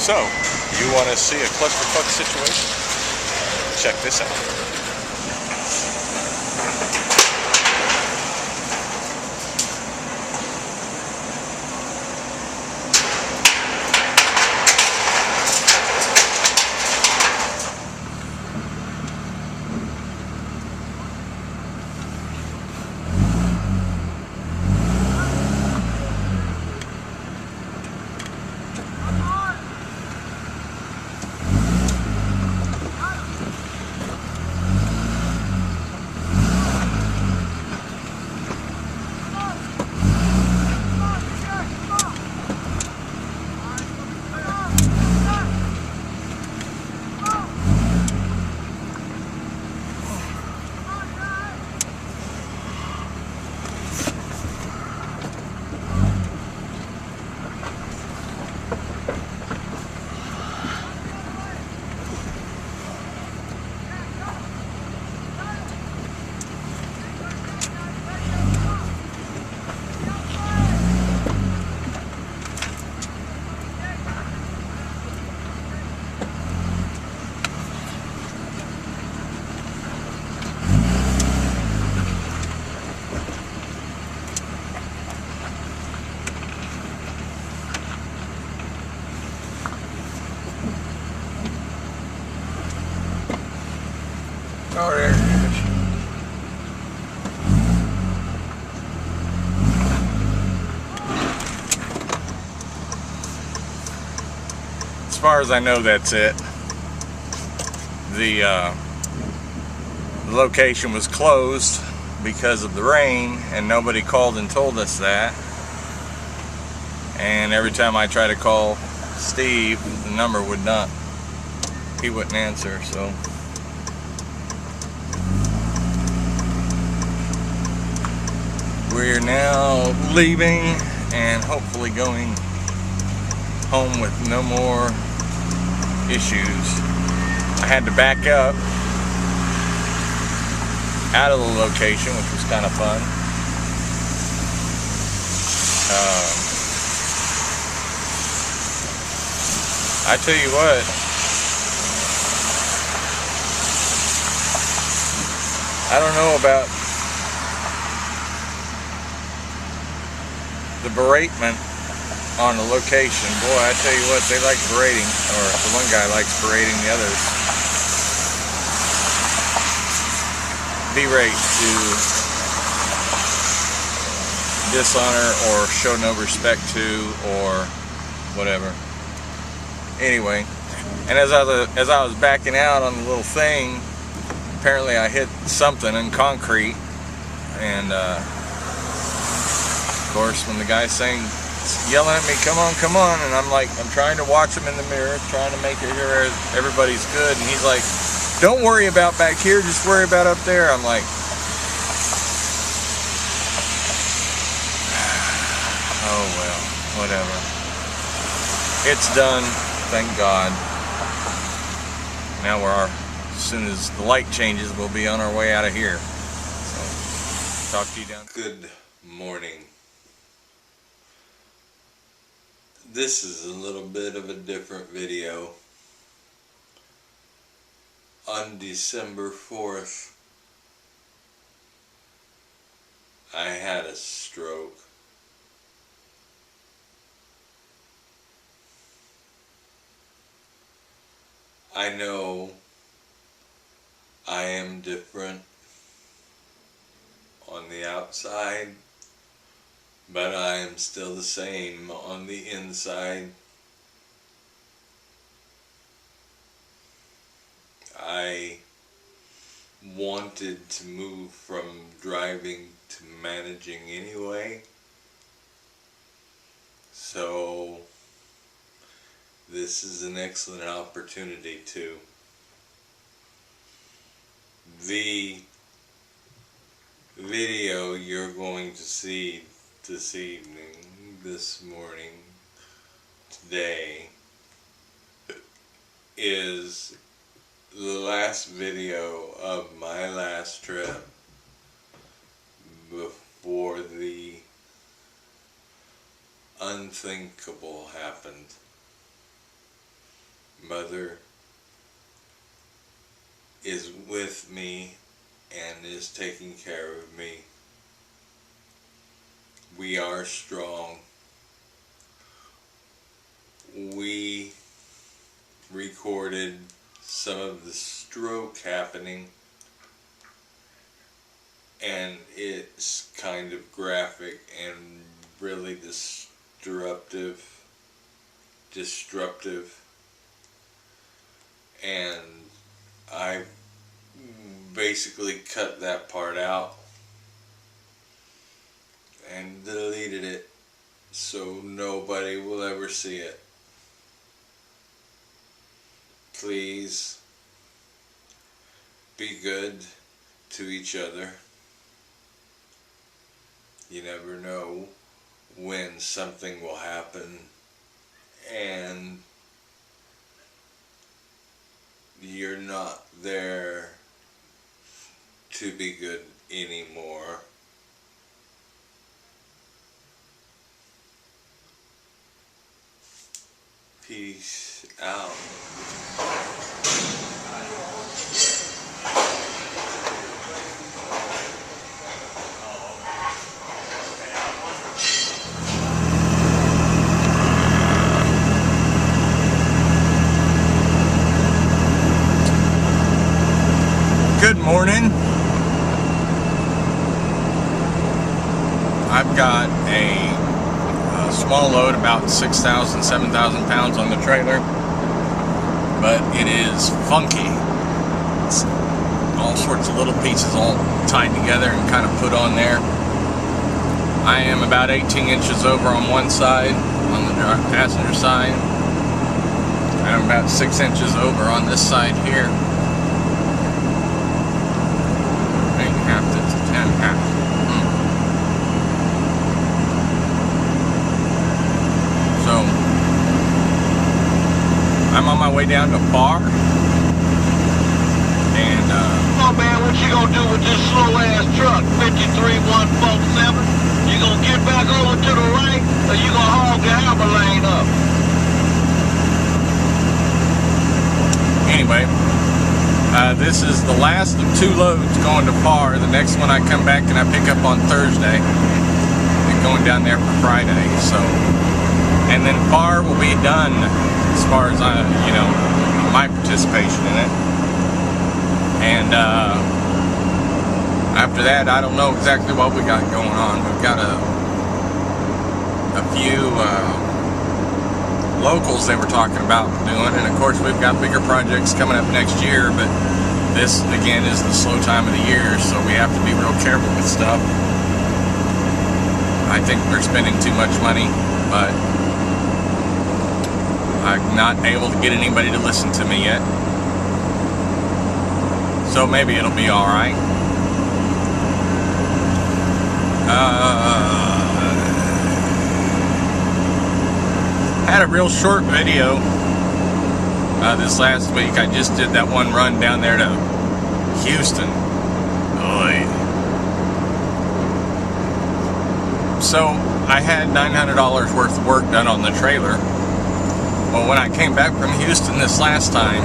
So, you want to see a clusterfuck situation? Check this out. Oh, there it is. As far as I know, that's it. The location was closed because of the rain, and nobody called and told us that. And every time I try to call Steve, the number would not, he wouldn't answer, so. We're now leaving and hopefully going home with no more issues. I had to back up out of the location, which was kind of fun. I tell you what, I don't know about the beratement on the location. Boy, I tell you what, they like berating, or the one guy likes berating the others. Berate to dishonor or show no respect to or whatever. Anyway, and as I was backing out on the little thing, apparently I hit something in concrete, and of course, when the guy's saying, yelling at me, come on, and I'm like, I'm trying to watch him in the mirror, trying to make sure everybody's good, and he's like, don't worry about back here, just worry about up there. I'm like, oh well, whatever. It's done, thank God. Now as soon as the light changes, we'll be on our way out of here. So, talk to you down. Good morning. This is a little bit of a different video. On December 4th, I had a stroke. I know I am different on the outside, but I am still the same on the inside. I wanted to move from driving to managing anyway, so this is an excellent opportunity to. The video you're going to see this evening, this morning, today, is the last video of my last trip before the unthinkable happened. mother is with me and is taking care of me. We are strong. We recorded some of the stroke happening, and it's kind of graphic and really disruptive, and I basically cut that part out and deleted it so nobody will ever see it. Please be good to each other. You never know when something will happen and you're not there to be good anymore. Peace out. Good morning. I've got a small load, about 6,000, 7,000 pounds on the trailer, but it is funky. It's all sorts of little pieces all tied together and kind of put on there. I am about 18 inches over on one side, on the passenger side, and I'm about 6 inches over on this side here. 8.5 to 10.5. So I'm on my way down to Bar, and oh man, what you gonna do with this slow ass truck, 53147? You gonna get back over to the right, or you gonna hog the hammer lane up? anyway, this is the last of 2 loads going to Bar. The next one I come back and I pick up on Thursday, and going down there for Friday. So, and then Bar will be done as far as my participation in it. And after that, I don't know exactly what we got going on. We've got a few locals they were talking about doing, and of course we've got bigger projects coming up next year, but this again is the slow time of the year, so we have to be real careful with stuff. I think we're spending too much money, but I'm not able to get anybody to listen to me yet, so maybe it'll be alright. Had a real short video this last week. I just did that one run down there to Houston. Oy. So I had $900 worth of work done on the trailer. Well, when I came back from Houston this last time,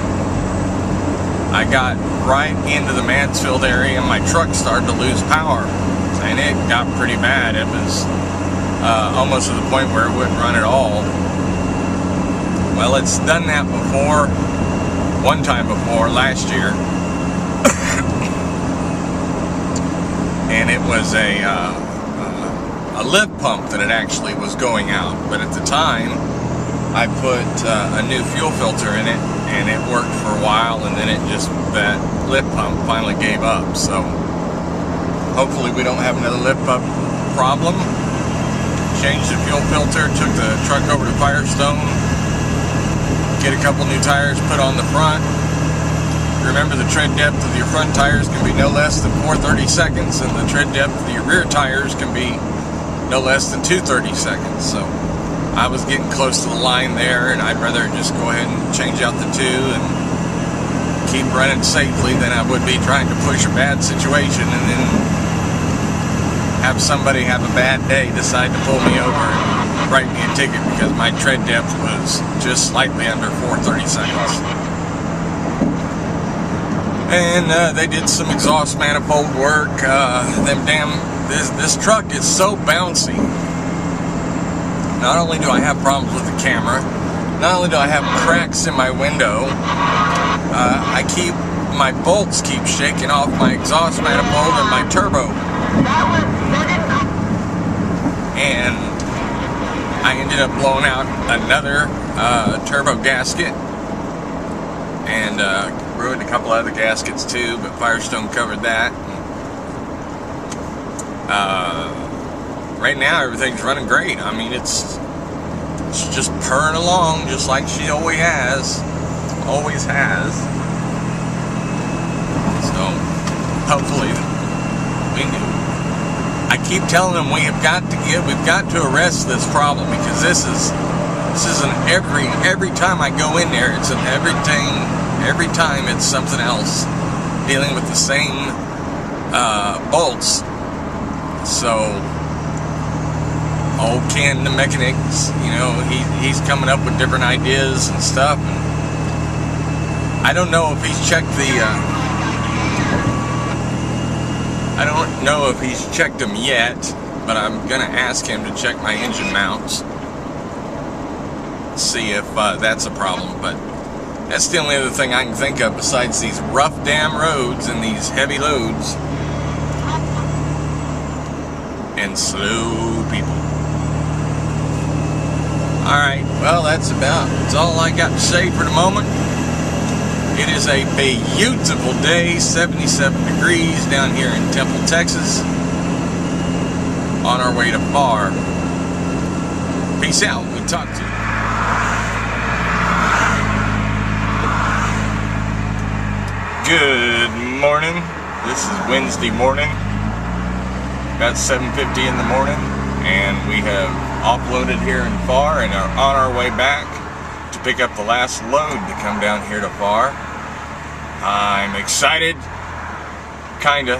I got right into the Mansfield area and my truck started to lose power, and it got pretty bad. It was almost to the point where it wouldn't run at all. Well, it's done that before, one time before, last year. And it was a lift pump that it actually was going out. But at the time, I put a new fuel filter in it, and it worked for a while, and then that lift pump finally gave up. So hopefully we don't have another lift pump problem. Changed the fuel filter, took the truck over to Firestone, get a couple new tires put on the front. Remember, the tread depth of your front tires can be no less than 4/32, and the tread depth of your rear tires can be no less than 2/32. So I was getting close to the line there, and I'd rather just go ahead and change out the 2 and keep running safely than I would be trying to push a bad situation and then have somebody have a bad day decide to pull me over and write me a ticket because my tread depth was just slightly under 430 seconds. And they did some exhaust manifold work. This truck is so bouncy. Not only do I have problems with the camera, not only do I have cracks in my window, my bolts keep shaking off my exhaust manifold and my turbo. And I ended up blowing out another turbo gasket, and ruined a couple other gaskets too, but Firestone covered that. Right now everything's running great. I mean, it's just purring along just like she always has. So hopefully I keep telling them we've got to arrest this problem, because this is an every time I go in there, it's an every time it's something else, dealing with the same bolts. So old Ken, the mechanics, he's coming up with different ideas and stuff. And I don't know if he's checked them yet, but I'm gonna ask him to check my engine mounts, see if that's a problem. But that's the only other thing I can think of besides these rough damn roads and these heavy loads and slow people. Alright, well, that's all I got to say for the moment. It is a beautiful day, 77 degrees down here in Temple, Texas, on our way to Pharr. Peace out. We talk to you. Good morning. This is Wednesday morning, about 7:50 in the morning, and we have offloaded here in Pharr and are on our way back to pick up the last load to come down here to Pharr. I'm excited, kinda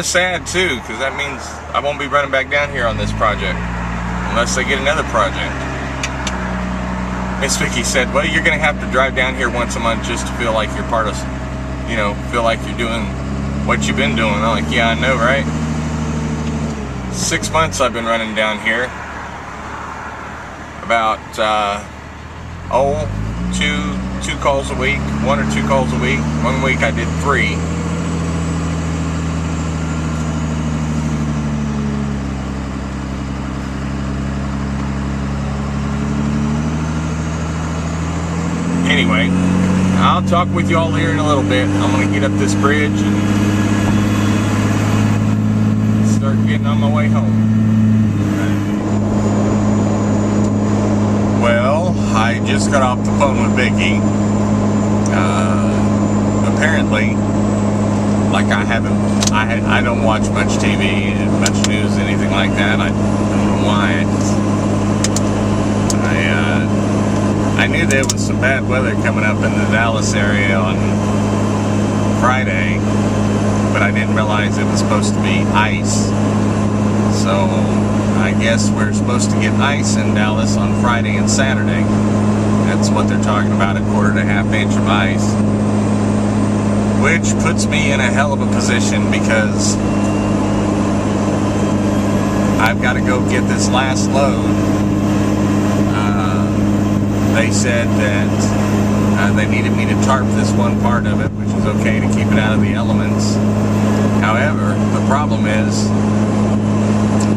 sad too, because that means I won't be running back down here on this project unless they get another project. Miss Vicky said, well, you're gonna have to drive down here once a month just to feel like you're part of, feel like you're doing what you've been doing. I'm like, yeah, I know, right? 6 months I've been running down here. About two calls a week, 1 or 2 calls a week. 1 week I did 3. Anyway, I'll talk with you all here in a little bit. I'm gonna get up this bridge and start getting on my way home. Well, I just got off the phone with Vicky. Apparently, like I don't watch much TV, much news, anything like that. I don't know why. I knew there was some bad weather coming up in the Dallas area on Friday, but I didn't realize it was supposed to be ice. So I guess we're supposed to get ice in Dallas on Friday and Saturday. That's what they're talking about, 1/4 to 1/2 inch of ice. Which puts me in a hell of a position, because I've got to go get this last load. They said that they needed me to tarp this one part of it, which is okay to keep it out of the elements. However, the problem is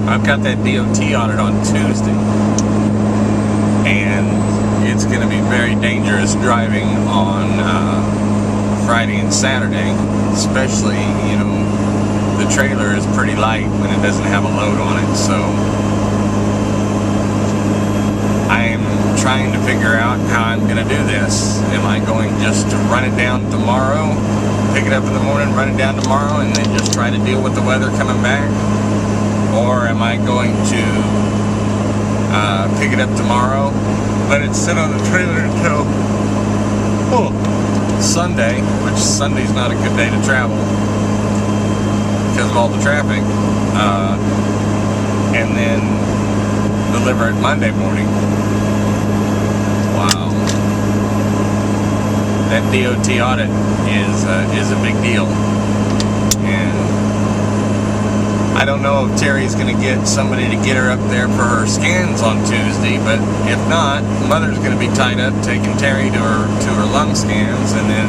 I've got that DOT audit on Tuesday, and it's going to be very dangerous driving on Friday and Saturday, especially, the trailer is pretty light when it doesn't have a load on it. So I'm trying to figure out how I'm going to do this. Am I going just to run it down tomorrow, pick it up in the morning, run it down tomorrow, and then just try to deal with the weather coming back? Or am I going to pick it up tomorrow, let it sit on the trailer until Sunday, which Sunday's not a good day to travel because of all the traffic, and then deliver it Monday morning. Wow. That DOT audit is a big deal. And I don't know if Terry's going to get somebody to get her up there for her scans on Tuesday, but if not, Mother's going to be tied up taking Terry to her lung scans, and then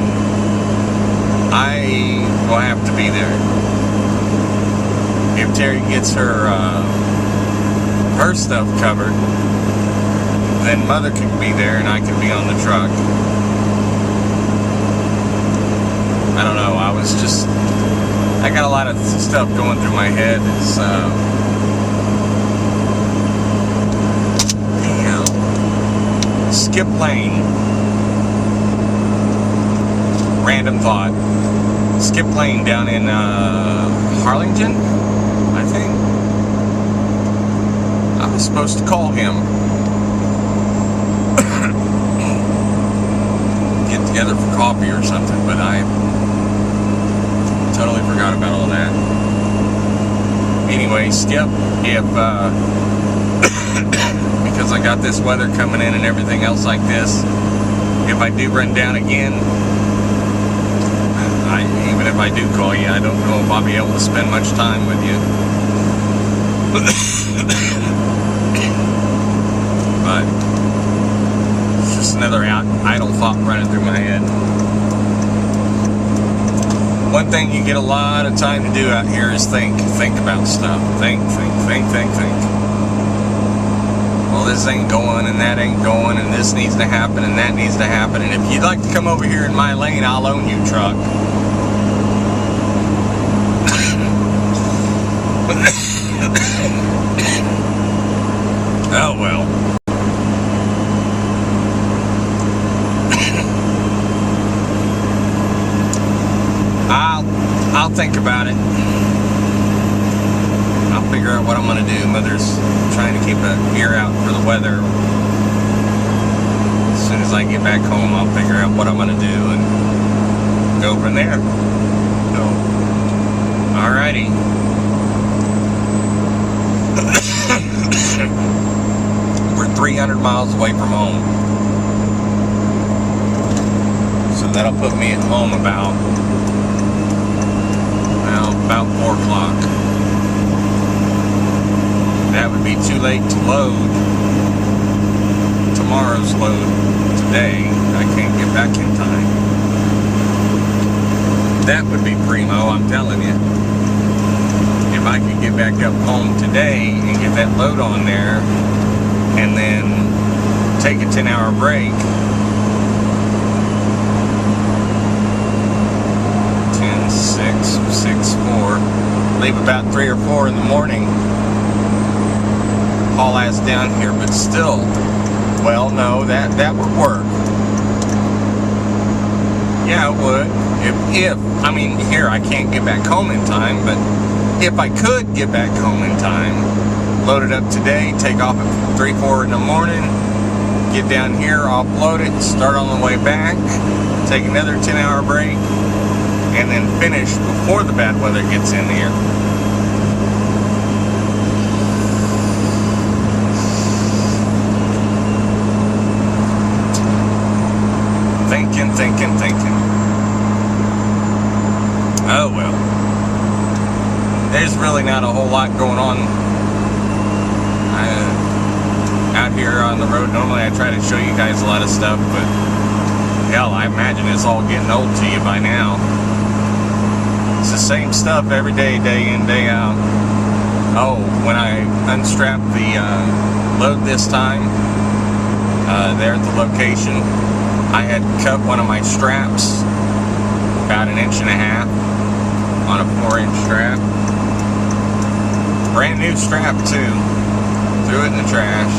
I will have to be there. If Terry gets her stuff covered, then Mother can be there and I can be on the truck. I don't know, I got a lot of stuff going through my head. It's Skip Lane. Random thought. Skip Lane down in Harlingen, I think. I was supposed to call him. Get together for coffee or something, but I totally forgot about all that. Anyway, Skip, if because I got this weather coming in and everything else like this, if I do run down again, even if I do call you, I don't know if I'll be able to spend much time with you. But it's just another idle thought running through my head. One thing you get a lot of time to do out here is think about stuff. Think. Well, this ain't going, and that ain't going, and this needs to happen, and that needs to happen. And if you'd like to come over here in my lane, I'll own you, truck. Oh well. I'll think about it. I'll figure out what I'm gonna do. Mother's trying to keep an ear out for the weather. As soon as I get back home, I'll figure out what I'm gonna do and go from there. So, alrighty. We're 300 miles away from home. So that'll put me at home about 4 o'clock. That would be too late to load tomorrow's load today. I can't get back in time. That would be primo, I'm telling you. If I could get back up home today and get that load on there and then take a 10-hour break. 10, 6, 4. Leave about 3 or 4 in the morning. Haul ass down here, but still, well, no, that would work. Yeah, it would. If I mean, here I can't get back home in time, but if I could get back home in time, load it up today, take off at 3, 4 in the morning, get down here, offload it, start on the way back, take another 10-hour break, and then finish before the bad weather gets in here. Thinking. Oh well. There's really not a whole lot going on out here on the road. Normally I try to show you guys a lot of stuff, but hell, I imagine it's all getting old to you by now. It's the same stuff every day, day in, day out. Oh, when I unstrapped the load this time, there at the location, I had cut one of my straps about 1.5 inches on a 4-inch strap. Brand new strap too. Threw it in the trash.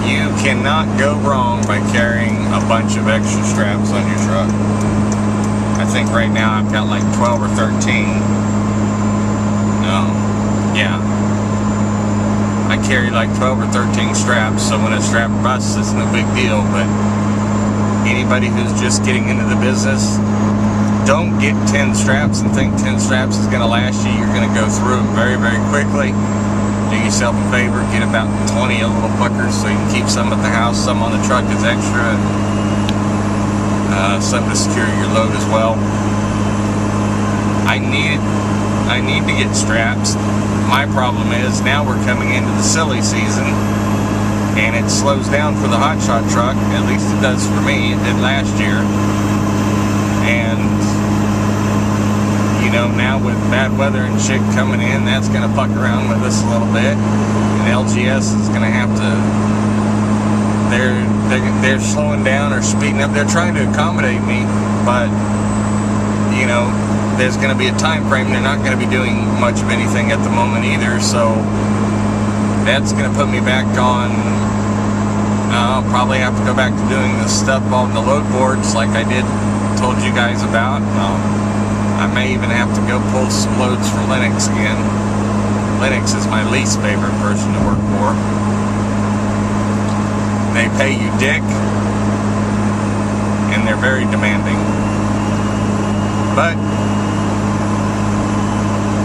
You cannot go wrong by carrying a bunch of extra straps on your truck. I think right now I've got like 12 or 13. No. Yeah. I carry like 12 or 13 straps, so when a strap busts, it's no big deal, but anybody who's just getting into the business, don't get 10 straps and think 10 straps is going to last you. You're going to go through them very, very quickly. do yourself a favor, get about 20 little fuckers so you can keep some at the house, some on the truck as extra, and some to secure your load as well. I need to get straps. My problem is now we're coming into the silly season, and it slows down for the hotshot truck. At least it does for me. It did last year. And you know, now with bad weather and shit coming in, that's gonna fuck around with us a little bit. And LGS is gonna have to. They're slowing down or speeding up. They're trying to accommodate me, but you know, there's going to be a time frame. They're not going to be doing much of anything at the moment either, so that's going to put me back on. I'll probably have to go back to doing the stuff on the load boards like I told you guys about. I may even have to go pull some loads for Lennox again. Lennox is my least favorite person to work for. They pay you dick, and they're very demanding. But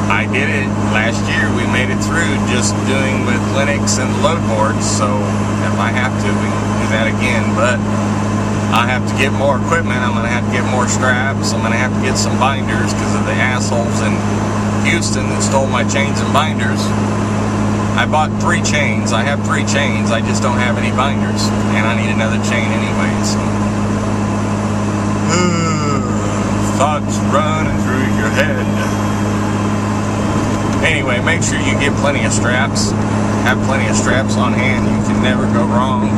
I did it last year. We made it through just doing with Lennox and load boards. So if I have to, we can do that again. But I have to get more equipment. I'm going to have to get more straps. I'm going to have to get some binders because of the assholes in Houston that stole my chains and binders. I bought 3 chains. I have 3 chains. I just don't have any binders. And I need another chain anyway. So. Thoughts running through your head. Anyway, make sure you get plenty of straps. Have plenty of straps on hand. You can never go wrong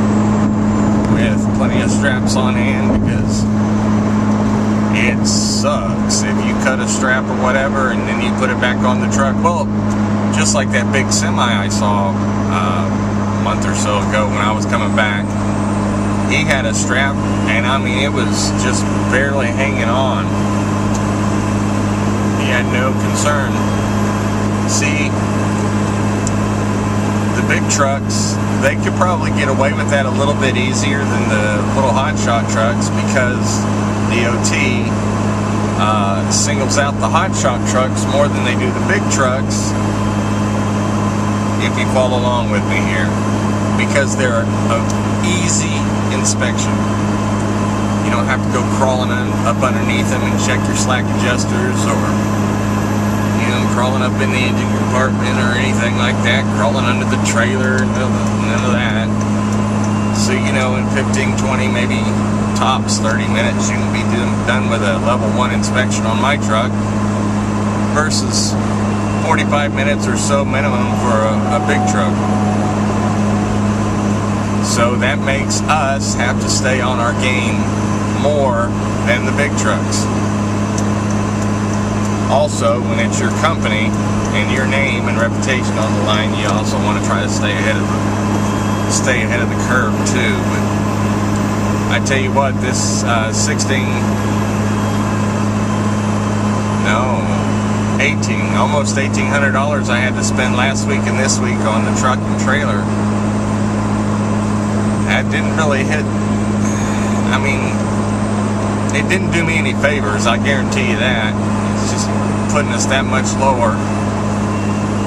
with plenty of straps on hand, because it sucks if you cut a strap or whatever and then you put it back on the truck. Well, just like that big semi I saw a month or so ago when I was coming back. He had a strap, and I mean, it was just barely hanging on. He had no concern. See, the big trucks, they could probably get away with that a little bit easier than the little hotshot trucks, because DOT singles out the hotshot trucks more than they do the big trucks, if you follow along with me here, because they're an easy inspection. You don't have to go crawling up underneath them and check your slack adjusters, or crawling up in the engine compartment or anything like that, crawling under the trailer, none of that. So you know, in 15, 20, maybe tops 30 minutes, you can be done with a level 1 inspection on my truck, versus 45 minutes or so minimum for a big truck. So that makes us have to stay on our game more than the big trucks. Also, when it's your company and your name and reputation on the line, you also want to try to stay ahead of the curve too. But I tell you what, this almost $1,800 I had to spend last week and this week on the truck and trailer. That didn't really hit. I mean, it didn't do me any favors, I guarantee you that. It's just putting us that much lower,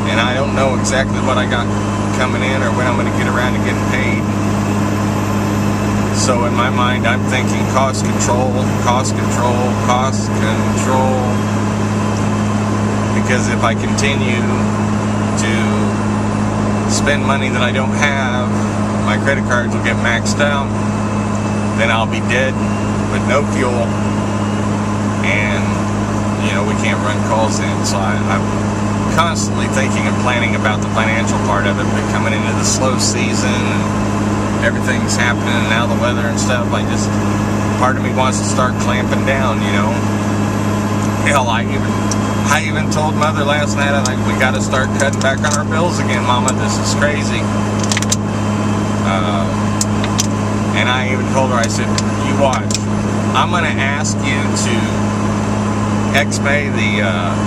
and I don't know exactly what I got coming in or when I'm going to get around to getting paid. So in my mind, I'm thinking cost control, because if I continue to spend money that I don't have, my credit cards will get maxed out, then I'll be dead with no fuel, and you know, we can't run calls in. So I'm constantly thinking and planning about the financial part of it, but coming into the slow season and everything's happening, and now the weather and stuff, part of me wants to start clamping down, you know. Hell, I even told Mother last night, we got to start cutting back on our bills again, Mama. This is crazy. And I even told her, I said, you watch. I'm going to ask you to Xpay the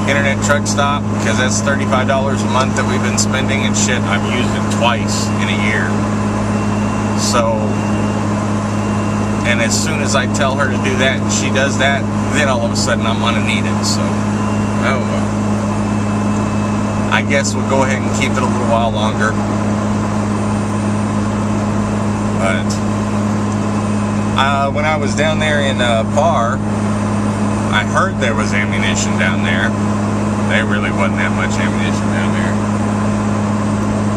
internet truck stop, because that's $35 a month that we've been spending, and shit, I've used it twice in a year. So, and as soon as I tell her to do that and she does that, then all of a sudden I'm gonna need it. So, oh well. I guess we'll go ahead and keep it a little while longer. But when I was down there in Parr, I heard there was ammunition down there. There really wasn't that much ammunition down there.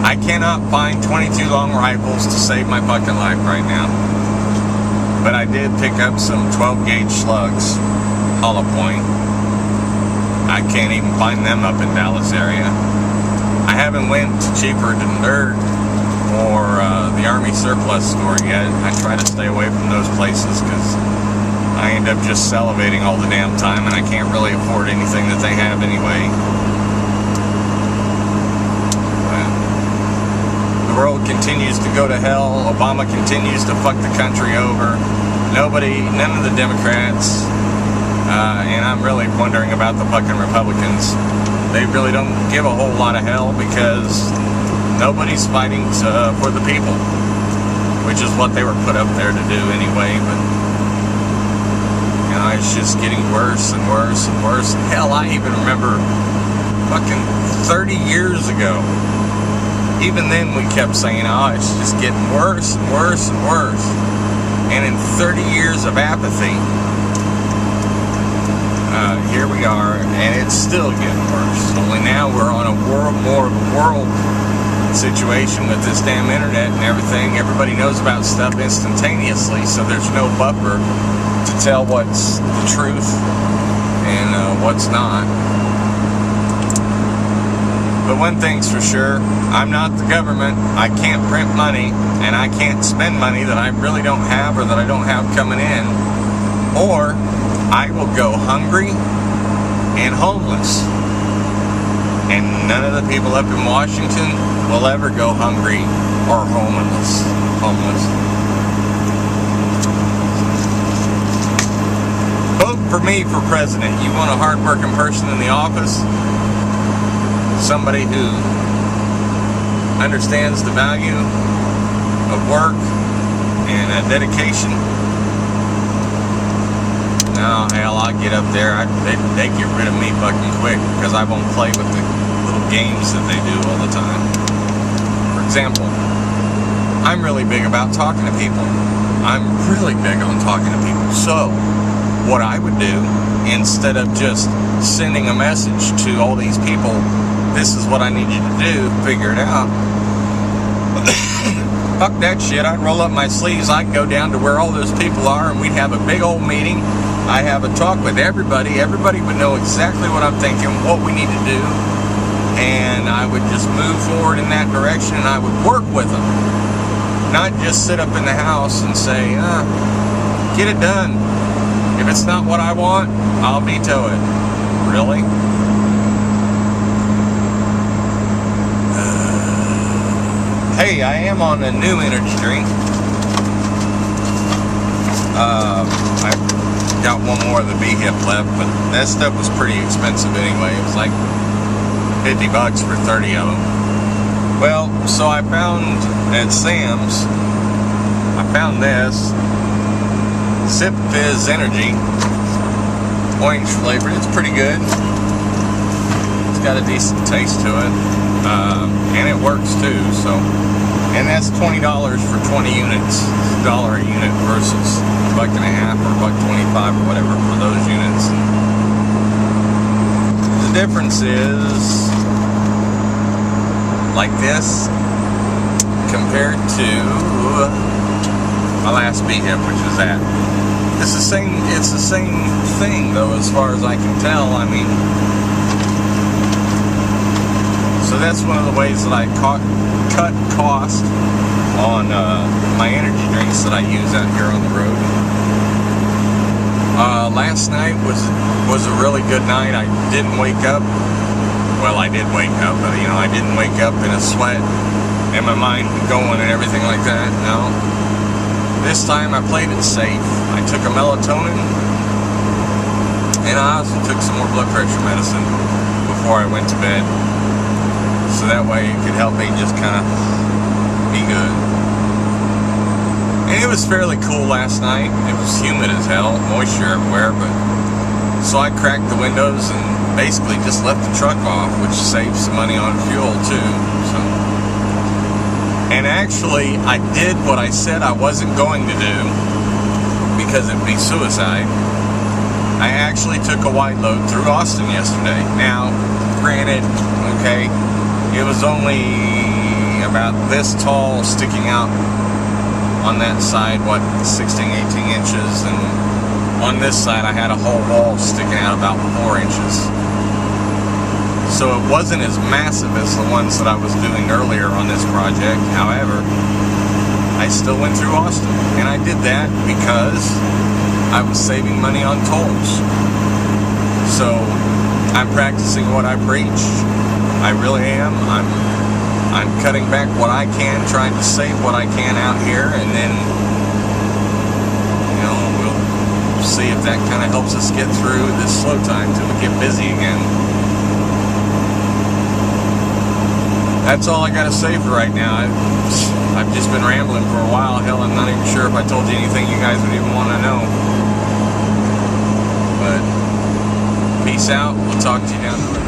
I cannot find 22 long rifles to save my fucking life right now. But I did pick up some 12 gauge slugs, hollow point. I can't even find them up in Dallas area. I haven't went to Cheaper Than Dirt or the Army surplus store yet. I try to stay away from those places because I end up just salivating all the damn time, and I can't really afford anything that they have anyway. But the world continues to go to hell. Obama continues to fuck the country over. None of the Democrats, and I'm really wondering about the fucking Republicans. They really don't give a whole lot of hell because nobody's fighting for the people, which is what they were put up there to do anyway. But you know, it's just getting worse and worse and worse. Hell, I even remember fucking 30 years ago. Even then, we kept saying, "Oh, it's just getting worse and worse and worse." And in 30 years of apathy, here we are, and it's still getting worse. Only now we're on a more of a world situation with this damn internet and everything. Everybody knows about stuff instantaneously, so there's no buffer to tell what's the truth and what's not. But one thing's for sure, I'm not the government. I can't print money, and I can't spend money that I really don't have or that I don't have coming in. Or I will go hungry and homeless. And none of the people up in Washington will ever go hungry or homeless. Vote for me for president. You want a hard-working person in the office? Somebody who understands the value of work and dedication. No, hell, I'll get up there. They get rid of me fucking quick because I won't play with the little games that they do all the time. For example, I'm really big about talking to people. I'm really big on talking to people. So, what I would do, instead of just sending a message to all these people, this is what I need you to do, figure it out. Fuck that shit. I'd roll up my sleeves. I'd go down to where all those people are, and we'd have a big old meeting. I'd have a talk with everybody. Everybody would know exactly what I'm thinking, what we need to do, and I would just move forward in that direction, and I would work with them. Not just sit up in the house and say, get it done. If it's not what I want, I'll veto it. Really? Hey, I am on a new energy drink. I got one more of the B-Hip left, but that stuff was pretty expensive anyway. It was like $50 for 30 of them. Well, so I found at Sam's, I found this Sip Fizz Energy, orange flavored. It's pretty good. It's got a decent taste to it, and it works too. So, and that's $20 for 20 units. It's $1 a unit versus $1.50 or $1.25 or whatever for those units. The difference is like this compared to my last B-Hip, which was that. It's the same thing though, as far as I can tell. I mean, so that's one of the ways that I cut cost on my energy drinks that I use out here on the road. Last night was a really good night. I didn't wake up. Well, I did wake up, but you know, I didn't wake up in a sweat and my mind going and everything like that. No. This time I played it safe. I took a melatonin, and I also took some more blood pressure medicine before I went to bed. So that way it could help me just kind of be good. And it was fairly cool last night. It was humid as hell, moisture everywhere, but so I cracked the windows and basically just left the truck off, which saves some money on fuel too. So, and actually I did what I said I wasn't going to do because it'd be suicide. I actually took a white load through Austin yesterday. Now, granted, okay, it was only about this tall sticking out on that side, what, 16, 18 inches, and on this side I had a whole wall sticking out about 4 inches. So it wasn't as massive as the ones that I was doing earlier on this project. However, I still went through Austin, and I did that because I was saving money on tolls. So I'm practicing what I preach. I really am. I'm cutting back what I can, trying to save what I can out here, and then, you know, we'll see if that kind of helps us get through this slow time till we get busy again. That's all I gotta say for right now. I've just been rambling for a while. Hell, I'm not even sure if I told you anything you guys would even want to know. But peace out. We'll talk to you down the road.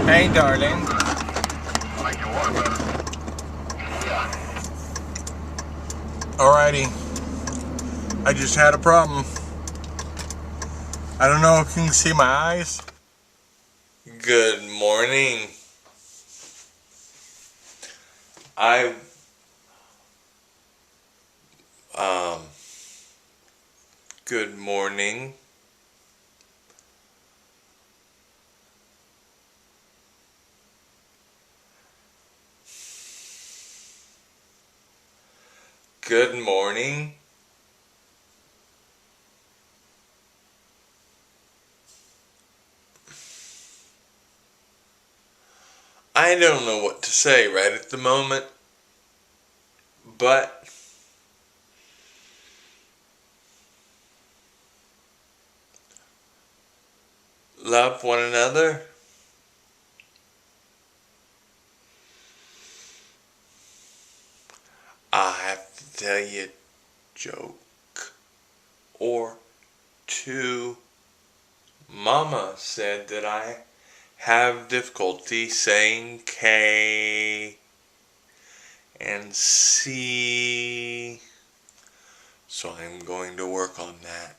Hey, darling. Alrighty. I just had a problem. I don't know if you can see my eyes. Good morning. Good morning. Good morning. I don't know what to say right at the moment, but love one another. I have to tell you a joke or two. Mama said that I have difficulty saying K and C, so I'm going to work on that.